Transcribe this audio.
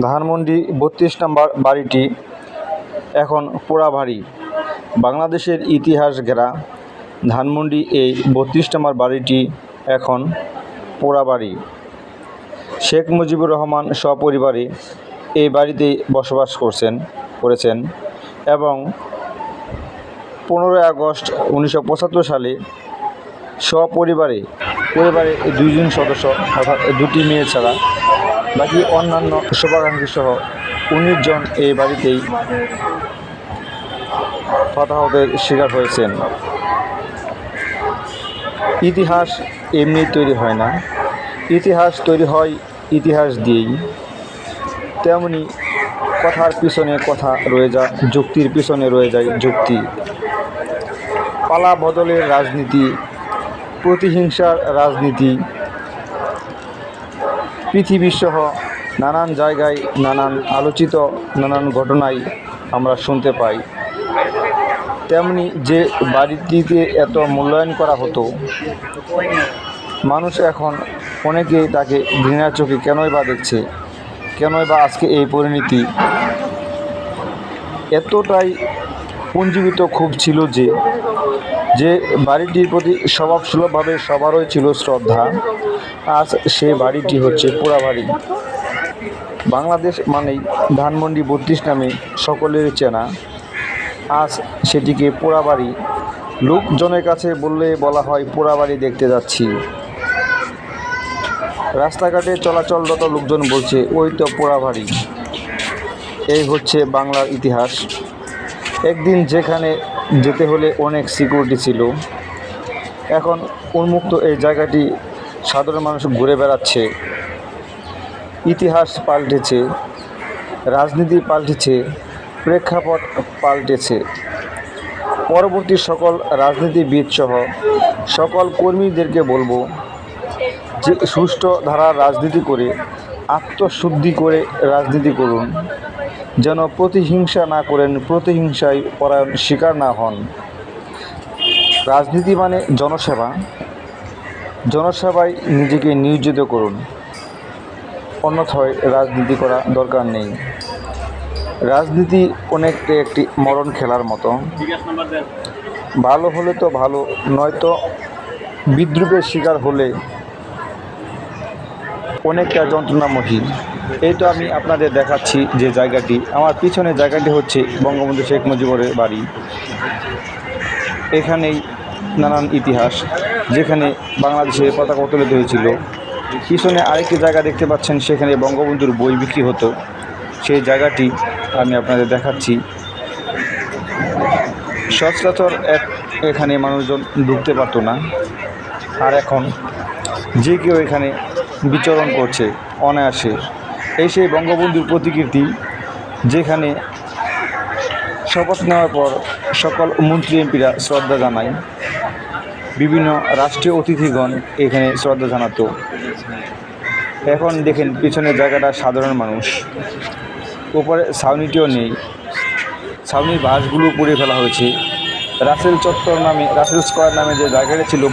ধানমন্ডি ৩২ নম্বর বাড়িটি এখন পোড়াবাড়ি। বাংলাদেশের ইতিহাস ঘেরা ধানমন্ডি এই ৩২ নম্বর বাড়িটি এখন পোড়াবাড়ি। শেখ মুজিবুর রহমান সপরিবারে এই বাড়িতেই বসবাস করেছেন এবং 15 আগস্ট 1975 সালে পরিবারে 2 জন সদস্য অর্থাৎ 2টি মেয়ে ছাড়া বাকি অন্যান্য শুভাকাঙ্ক্ষী সহ 19 জন এই বাড়িতেই হতাহতের শিকার হয়েছেন। ইতিহাস এমনি তৈরি হয় না, ইতিহাস তৈরি হয় ইতিহাস দিয়েই। তেমনি কথার পিছনে কথা রয়ে যায়, যুক্তির পিছনে রয়ে যায় যুক্তি। পালা বদলের রাজনীতি, প্রতিহিংসার রাজনীতি পৃথিবীসহ নানান জায়গায় নানান আলোচিত নানান ঘটনায় আমরা শুনতে পাই। তেমনি যে বাড়িটিতে এত মূল্যায়ন করা হতো, মানুষ এখন অনেকেই তাকে ঘৃণার চোখে কেনই বা দেখছে, কেনই বা আজকে এই পরিণতি। এতটাই পুঞ্জীভূত ক্ষোভ ছিল যে বাড়িটির প্রতি স্বভাবসুলভভাবে সবারই ছিল শ্রদ্ধা। আজ সে বাড়িটি হচ্ছে পোড়াবাড়ি। বাংলাদেশ মানেই ধানমন্ডি ৩২ নামে সকলের চেনা। আজ সেটিকে পোড়াবাড়ি। লোকজনের কাছে বলা হয় পোড়াবাড়ি দেখতে যাচ্ছি। রাস্তাঘাটে চলাচলরত লোকজন বলছে ওই তো পোড়াবাড়ি। এই হচ্ছে বাংলার ইতিহাস। একদিন যেখানে যেতে হলে অনেক সিকিউরিটি ছিল, এখন উন্মুক্ত এই জায়গাটি সাধারণ মানুষ ঘুরে বেড়াচ্ছে। ইতিহাস পাল্টেছে, রাজনীতি পাল্টেছে, প্রেক্ষাপট পাল্টেছে। পরবর্তী সকল রাজনীতিবিদ সহ সকল কর্মীদেরকে বলবো যে সুষ্ঠু ধারার রাজনীতি করে আত্মশুদ্ধি করে রাজনীতি করুন, যেন প্রতিহিংসা না করেন, প্রতিহিংসায় পরায়ণ শিকার না হন। রাজনীতি মানে জনসেবা, জনসেবায় নিজেকে নিয়োজিত করুন, অন্যথায় রাজনীতি করা দরকার নেই। রাজনীতি অনেকটা একটি মরণ খেলার মতো। ভালো হলে তো ভালো, নয়তো বিদ্রুপের শিকার হলে অনেকটা যন্ত্রণাময়ী। এই তো আমি আপনাদের দেখাচ্ছি যে জায়গাটি, আমার পিছনে জায়গাটি হচ্ছে বঙ্গবন্ধু শেখ মুজিবুরের বাড়ি। এখানেই নানান ইতিহাস, যেখানে বাংলাদেশের পতাকা উত্তোলিত হয়েছিল। পিছনে আরেকটি জায়গা দেখতে পাচ্ছেন, সেখানে বঙ্গবন্ধুর বই বিক্রি হতো। সেই জায়গাটি আমি আপনাদের দেখাচ্ছি। সচরাচর এখানে মানুষজন ঢুকতে পারতো না, আর এখন যে কেউ এখানে বিচরণ করছে অনায়াসে। এই সেই বঙ্গবন্ধুর প্রতিকৃতি, যেখানে শপথ নেওয়ার পর সকল মন্ত্রী এমপিরা শ্রদ্ধা জানায়। বিভিন্ন রাষ্ট্রীয় অতিথিগণ এখানে শ্রদ্ধা জানাতো। এখন দেখেন পিছনের জায়গাটা সাধারণ মানুষ, উপরে ছাউনিটিও নেই, ছাউনির বাঁশগুলো পুড়িয়ে ফেলা হয়েছে। রাসেল স্কয়ার নামে যে জায়গাটা ছিল